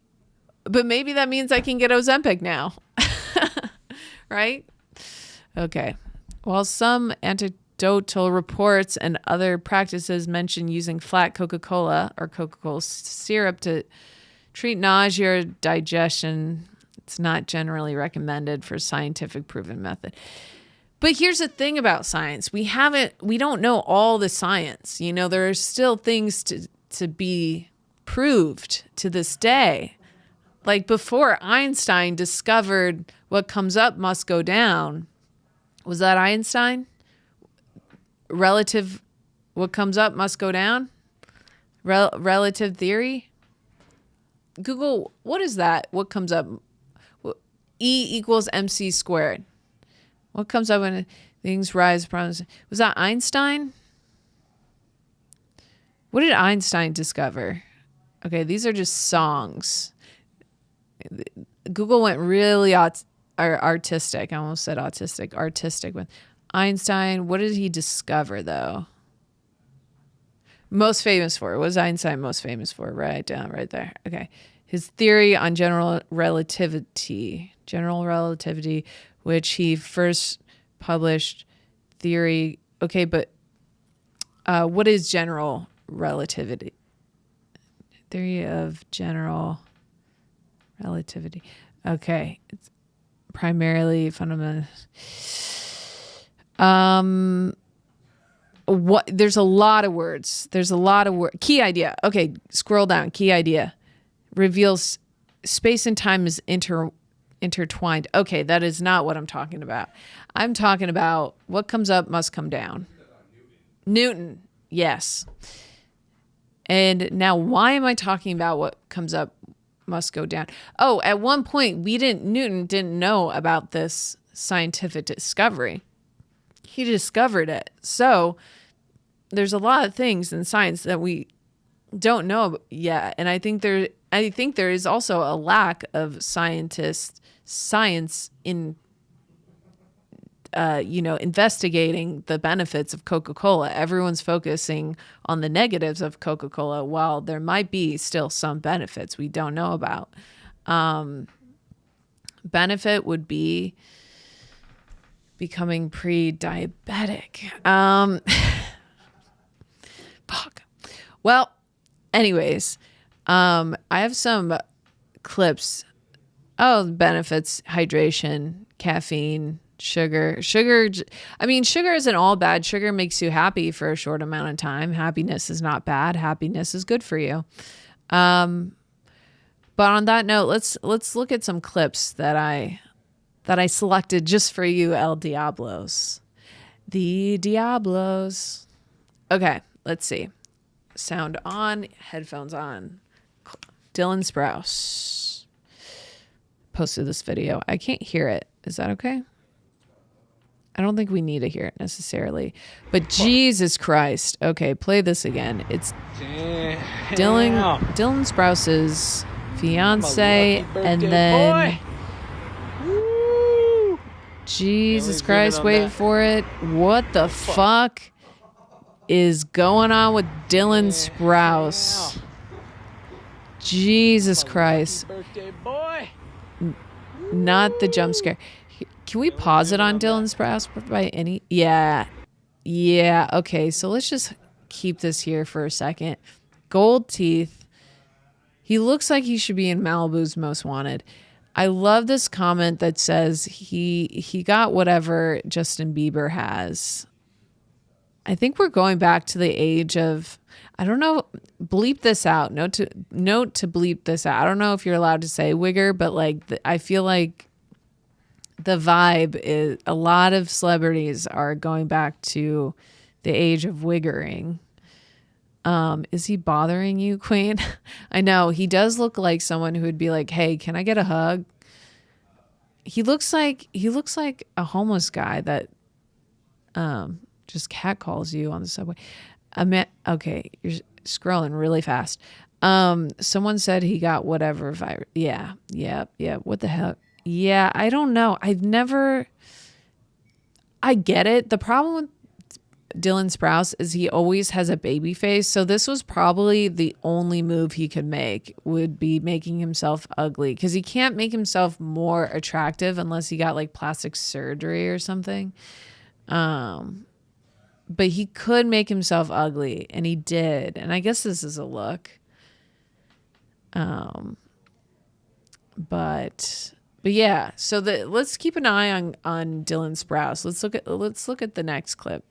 that means I can get Ozempic now. Right? Okay. While some anecdotal reports and other practices mention using flat Coca-Cola or Coca-Cola syrup to treat nausea or digestion, it's not generally recommended for scientific proven method. But here's the thing about science. We don't know all the science. There are still things to be proved to this day. Like before Einstein discovered what comes up must go down. Was that Einstein? What comes up must go down? Relative theory? Google, what is that? What comes up? E equals MC squared. What comes up when things rise? Was that Einstein? What did Einstein discover? Okay, these are just songs. Google went really artistic. I almost said autistic. Artistic with Einstein. What did he discover, though? Most famous for? What was Einstein most famous for? Right down, right there. Okay. His theory on general relativity, which he first published theory. Okay, but what is general relativity? Theory of general relativity. Okay. It's primarily fundamental. There's a lot of words. Key idea. Okay, scroll down. Key idea. Reveals space and time is intertwined. Okay, that is not what I'm talking about. I'm talking about what comes up must come down. Newton. Yes. And now why am I talking about what comes up must go down? Oh, at one point Newton didn't know about this scientific discovery. He discovered it. So there's a lot of things in science that we don't know yet. And I think there is also a lack of science in investigating the benefits of Coca-Cola. Everyone's focusing on the negatives of Coca-Cola, while there might be still some benefits we don't know about. Benefit would be becoming pre-diabetic. Fuck. Well, anyways, I have some clips. Oh, benefits: hydration, caffeine, sugar. Sugar isn't all bad. Sugar makes you happy for a short amount of time. Happiness is not bad. Happiness is good for you. But on that note, let's look at some clips that I selected just for you, Elle Diablos. The Diablos. Okay, let's see. Sound on, headphones on. Dylan Sprouse posted this video. I can't hear it. Is that okay? I don't think we need to hear it necessarily. But Jesus Christ. Okay, play this again. It's Dylan Sprouse's fiance, and then Jesus Christ, wait for it. What the fuck is going on with Dylan Sprouse? Jesus Christ. Birthday boy. Not the jump scare. Can we pause it on Dylan Sprouse by any? Yeah. Okay, so let's just keep this here for a second. Gold teeth. He looks like he should be in Malibu's Most Wanted. I love this comment that says he got whatever Justin Bieber has. I think we're going back to the age of, I don't know, bleep this out. Note to bleep this out. I don't know if you're allowed to say wigger, but like I feel like the vibe is a lot of celebrities are going back to the age of wiggering. Is he bothering you, Queen? I know he does look like someone who would be like, "Hey, can I get a hug?" He looks like a homeless guy that just catcalls you on the subway. Okay, you're scrolling really fast. Someone said he got whatever virus. Yeah. What the hell? Yeah, I don't know. I get it. The problem with Dylan Sprouse is he always has a baby face. So this was probably the only move he could make, would be making himself ugly, because he can't make himself more attractive unless he got like plastic surgery or something. But he could make himself ugly, and he did. And I guess this is a look. But yeah, so let's keep an eye on Dylan Sprouse. Let's look at the next clip.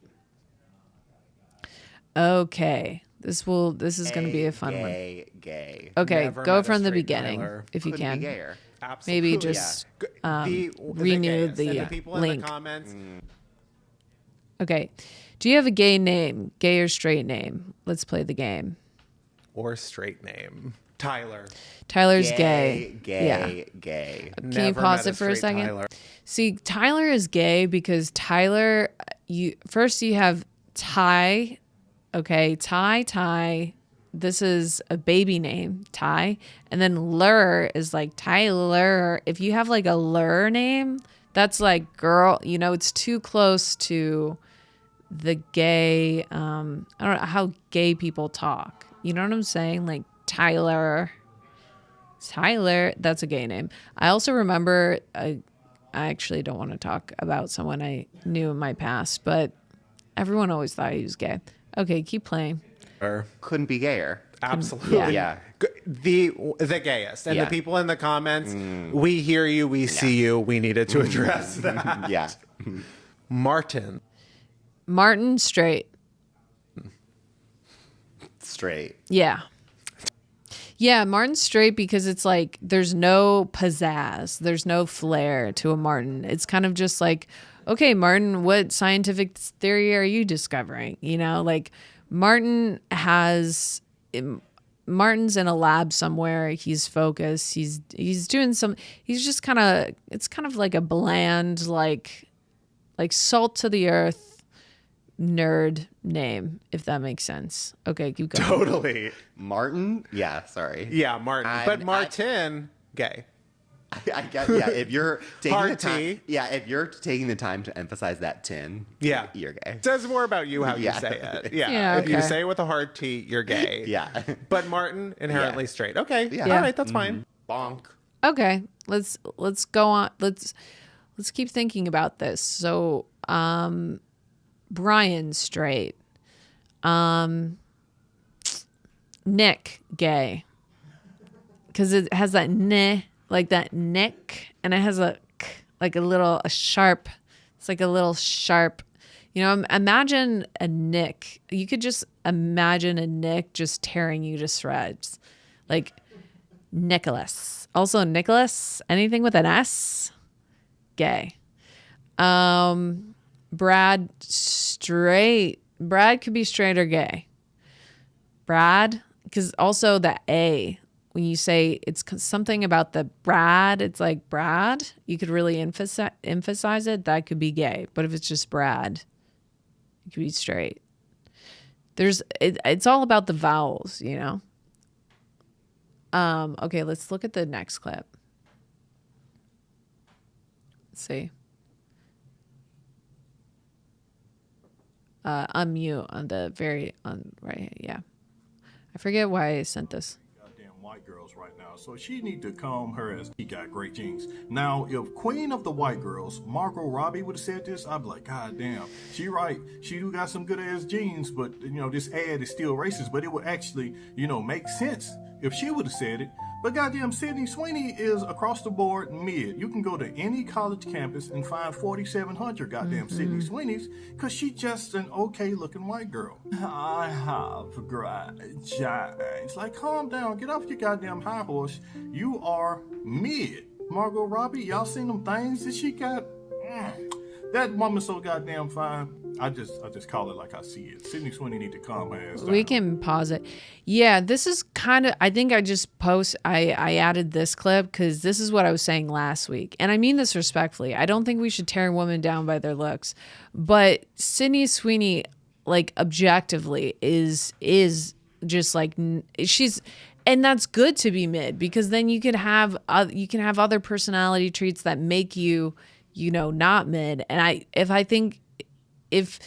Okay. This is going to be a fun one. Gay. Okay, Never go met a from the straight beginning Tyler. if you Couldn't can. be gayer. Absolutely. Maybe just The renew gayest. the And the people link. in the comments. Okay. Do you have a gay name? Gay or straight name? Let's play the game. Or straight name. Tyler. Tyler's gay. Gay. Can you Never pause met it for a straight second? Tyler. See, Tyler is gay because Tyler, you have Ty. Okay, Ty. This is a baby name, Ty. And then Lur is like Tyler. If you have like a Lur name, that's like girl, it's too close to the gay, I don't know how gay people talk. You know what I'm saying? Like Tyler, that's a gay name. I also remember, I actually don't want to talk about someone I knew in my past, but everyone always thought he was gay. Okay, keep playing. Couldn't be gayer. Absolutely. Yeah. The gayest. And Yeah. the people in the comments, we hear you, we see you, we needed to address that. Yeah. Martin. Straight. Straight. Yeah, Martin's straight because it's like there's no pizzazz, there's no flair to a Martin. It's kind of just like, okay, Martin, what scientific theory are you discovering? Like Martin's in a lab somewhere. He's focused. He's doing he's just it's kind of like a bland, like salt to the earth nerd name, if that makes sense. Okay, keep going. Totally. Martin? Yeah, sorry. Yeah, Martin. But Martin, gay. I guess, yeah, if you're taking the Hard time, T. if you're taking the time to emphasize that tin, Yeah. you're gay. Says more about you how you Yeah. say it. Yeah. Yeah, If you okay. say it with a hard T, you're gay. Yeah. But Martin, inherently Yeah. straight. Okay. Yeah. All right, that's fine. Bonk. Okay, let's go on. Let's keep thinking about this. So, Brian straight. Nick gay. Because it has that ne, like that nick, and it has a k, like a sharp. It's like a little sharp. Imagine a nick. You could just imagine a nick just tearing you to shreds, like Nicholas. Also Nicholas. Anything with an S, gay. Brad straight. Brad could be straight or gay. Brad, because also the A when you say it's something about the Brad, it's like Brad, you could really emphasize it. That could be gay. But if it's just Brad, it could be straight. It's all about the vowels, you know? Okay, let's look at the next clip. Let's see. Unmute on right. Yeah. I forget why I sent this. Goddamn white girls right now. So she need to calm her ass. He got great genes. Now, if Queen of the White Girls, Margot Robbie would have said this, I'd be like, God damn, she right. She do got some good ass genes, but you know, this ad is still racist, but it would actually, you know, make sense if she would have said it. But goddamn, Sydney Sweeney is across the board mid. You can go to any college campus and find 4,700 goddamn Sydney Sweeneys, because she's just an okay looking white girl. I have great genes. Like, calm down, get off your goddamn high horse. You are mid. Margot Robbie, y'all seen them things that she got? That woman's so goddamn fine. I just call it like I see it. Sydney Sweeney need to calm her ass down. We can pause it. Yeah, this is kind of, I think I added this clip because this is what I was saying last week. And I mean this respectfully. I don't think we should tear women down by their looks. But Sydney Sweeney, like, objectively is just like, she's, and that's good to be mid, because then you can have other personality traits that make you, you know, not mid. And I think if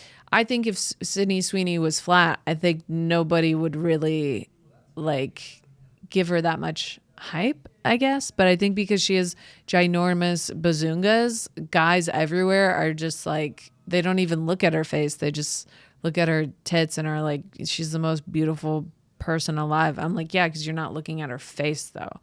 Sydney Sweeney was flat, I think nobody would really like give her that much hype, I guess. But I think because she has ginormous bazungas, guys everywhere are just like, they don't even look at her face. They just look at her tits and are like, she's the most beautiful person alive. I'm like, yeah, because you're not looking at her face though.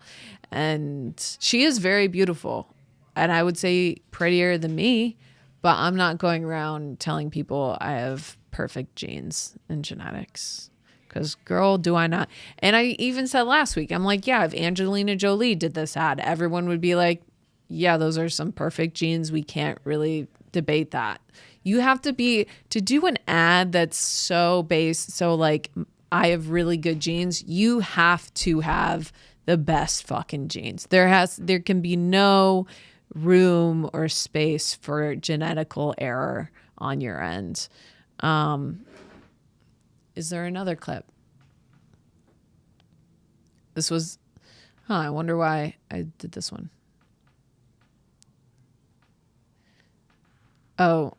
And she is very beautiful. And I would say prettier than me. But I'm not going around telling people I have perfect genes and genetics. Because, girl, do I not. And I even said last week, I'm like, yeah, if Angelina Jolie did this ad, everyone would be like, yeah, those are some perfect genes. We can't really debate that. You have to do an ad that's so based, so like, I have really good genes. You have to have the best fucking genes. There can be no room or space for genetical error on your end. Is there another clip? This was, I wonder why I did this one. Oh.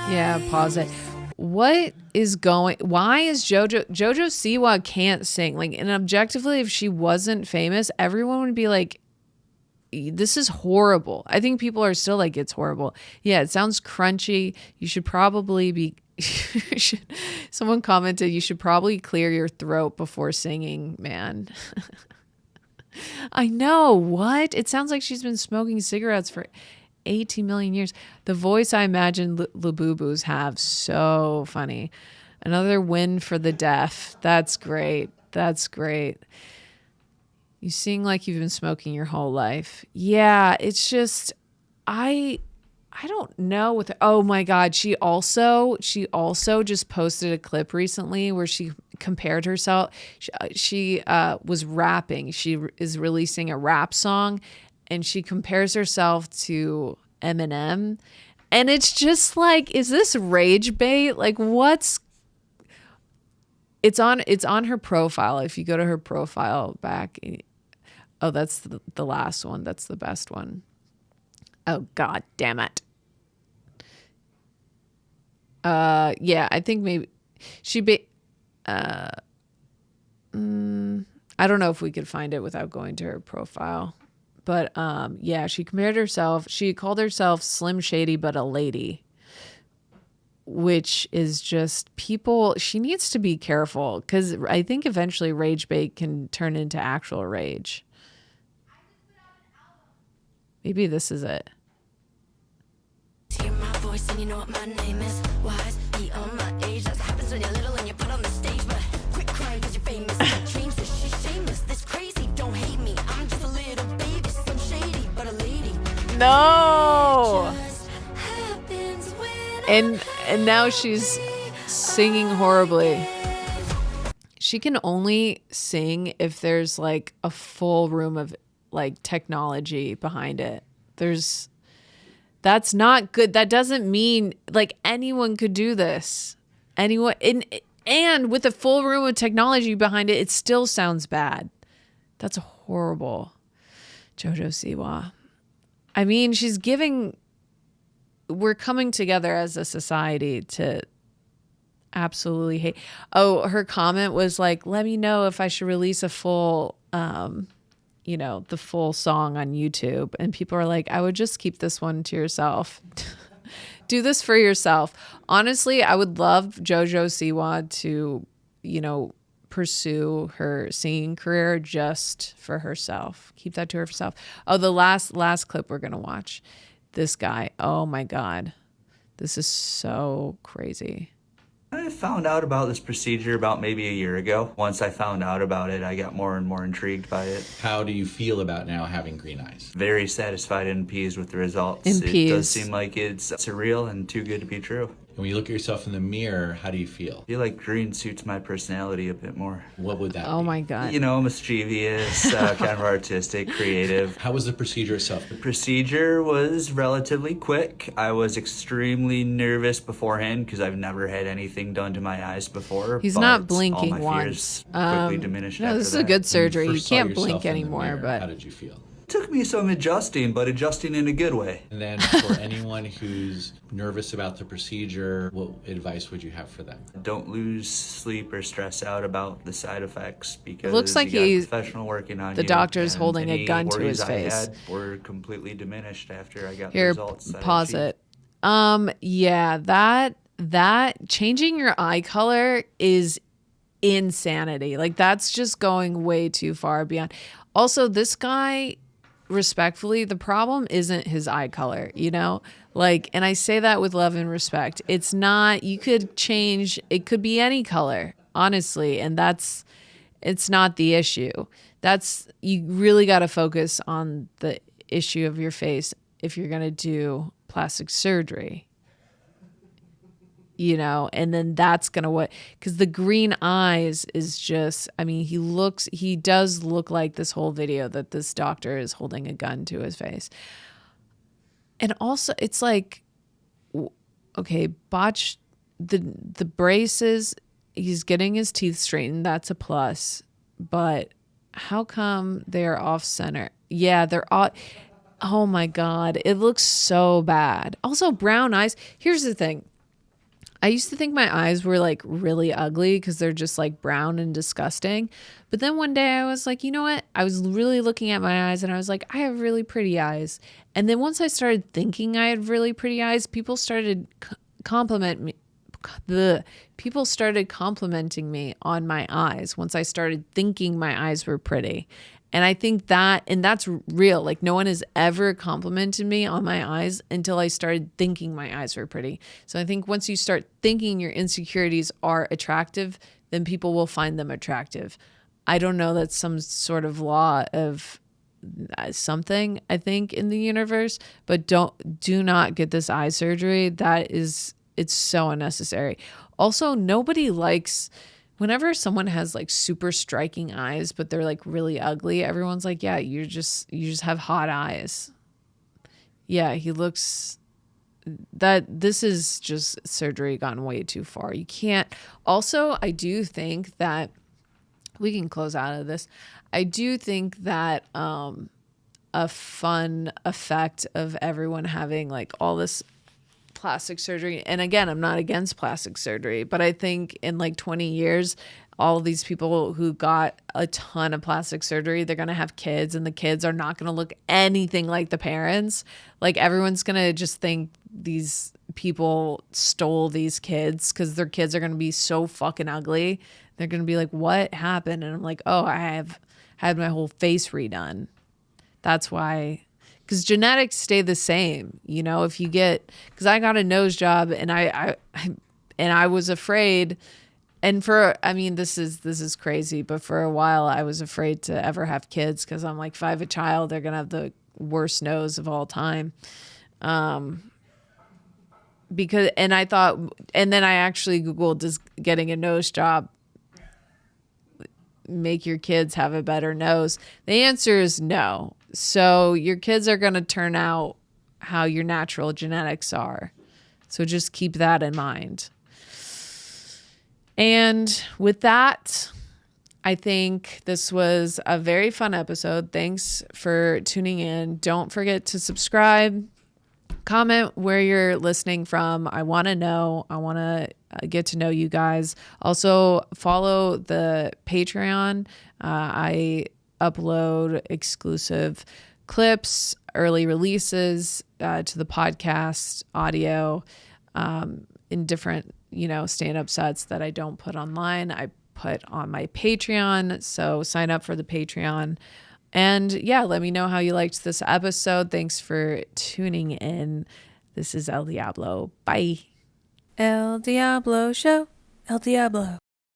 Yeah, pause it. Why is Jojo Siwa can't sing? Like, and objectively, if she wasn't famous, everyone would be like, this is horrible. I think people are still like, it's horrible. Yeah, it sounds crunchy. You should probably be, someone commented, you should probably clear your throat before singing, man. I know, what? It sounds like she's been smoking cigarettes for 18 million years. The voice I imagine Labubus have, so funny. Another win for the deaf. That's great. That's great. You sing like you've been smoking your whole life. Yeah, it's just, I don't know. Oh my God, she also just posted a clip recently where she compared herself. She was rapping. She is releasing a rap song, and she compares herself to Eminem. And it's just like, is this rage bait? Like, it's on her profile. If you go to her profile back, oh, that's the last one. That's the best one. Oh, God damn it. Yeah, I think maybe I don't know if we could find it without going to her profile. But yeah, she compared herself. She called herself Slim Shady, but a lady, which is just people. She needs to be careful, because I think eventually rage bait can turn into actual rage. Maybe this is it. Hear my voice and you know what my name is. Wise, be on my age. That's what happens when you're little and you put on the stage. But quit crying because you're famous. Dreams that she's shameless. This crazy, don't hate me. I'm just a little baby, some shady, but a lady. No. Just happens when And now she's singing horribly. She can only sing if there's like a full room of like technology behind it. That's not good. That doesn't mean like anyone could do this. Anyone and with a full room of technology behind it, it still sounds bad. That's horrible. Jojo Siwa. I mean, we're coming together as a society to absolutely hate. Oh, her comment was like, let me know if I should release a full, the full song on YouTube. And people are like, I would just keep this one to yourself. Do this for yourself. Honestly, I would love Jojo Siwa to, pursue her singing career just for herself. Keep that to herself. Oh, the last clip we're going to watch. This guy. Oh my God. This is so crazy. I found out about this procedure about maybe a year ago. Once I found out about it, I got more and more intrigued by it. How do you feel about now having green eyes? Very satisfied and pleased with the results. And It does seem like it's surreal and too good to be true. And when you look at yourself in the mirror, how do you feel? I feel like green suits my personality a bit more. What would that be? Oh my God. Mischievous, kind of artistic, creative. How was the procedure itself? The procedure was relatively quick. I was extremely nervous beforehand because I've never had anything done to my eyes before. He's but not blinking all my fears once. quickly diminished No, after this is a that. good surgery. When You first saw can't yourself blink in the anymore, mirror, but how did you feel? Took me some adjusting, but adjusting in a good way. And then for anyone who's nervous about the procedure, what advice would you have for them? Don't lose sleep or stress out about the side effects because looks like you got a he's- professional working on the you, doctor's and holding a any gun to worries his face. I had were completely diminished after I got the here, results. I pause achieved. it. Yeah, that changing your eye color is insanity. Like that's just going way too far beyond. Also, this guy, respectfully, the problem isn't his eye color, Like, and I say that with love and respect. It's not, you could change, it could be any color, honestly, and it's not the issue. You really got to focus on the issue of your face if you're going to do plastic surgery. And then that's going to because the green eyes is just, he does look like this whole video that this doctor is holding a gun to his face. And also it's like, okay, botch the braces, he's getting his teeth straightened. That's a plus, but how come they're off center? Yeah, they're all, oh my God, it looks so bad. Also brown eyes. Here's the thing. I used to think my eyes were like really ugly because they're just like brown and disgusting. But then one day I was like, you know what? I was really looking at my eyes and I was like, I have really pretty eyes. And then once I started thinking I had really pretty eyes, people started complimenting me on my eyes once I started thinking my eyes were pretty. And I think that's real. Like no one has ever complimented me on my eyes until I started thinking my eyes were pretty. So I think once you start thinking your insecurities are attractive, then people will find them attractive. I don't know, that's some sort of law of something, I think, in the universe, but do not get this eye surgery. It's so unnecessary. Also, nobody likes, whenever someone has like super striking eyes, but they're like really ugly, everyone's like, yeah, you just have hot eyes. Yeah, this is just surgery gone way too far. You can't. Also, I do think that we can close out of this. I do think that a fun effect of everyone having like all this plastic surgery, and again, I'm not against plastic surgery, but I think in like 20 years, all of these people who got a ton of plastic surgery, they're going to have kids, and the kids are not going to look anything like the parents. Like everyone's going to just think these people stole these kids because their kids are going to be so fucking ugly. They're going to be like, what happened? And I'm like, oh, I have had my whole face redone. That's why. Because genetics stay the same, if you because I got a nose job and I was afraid, and this is crazy, but for a while I was afraid to ever have kids because I'm like, if I have a child, they're going to have the worst nose of all time. Because, and I thought, and then I actually Googled, does getting a nose job make your kids have a better nose? The answer is no. So your kids are going to turn out how your natural genetics are. So just keep that in mind. And with that, I think this was a very fun episode. Thanks for tuning in. Don't forget to subscribe. Comment where you're listening from. I want to know. I want to get to know you guys. Also, follow the Patreon. I upload exclusive clips, early releases to the podcast audio in different, stand-up sets that I don't put online. I put on my Patreon. So sign up for the Patreon. And yeah, let me know how you liked this episode. Thanks for tuning in. This is Elle Diablo. Bye. El Diablo Show. El Diablo.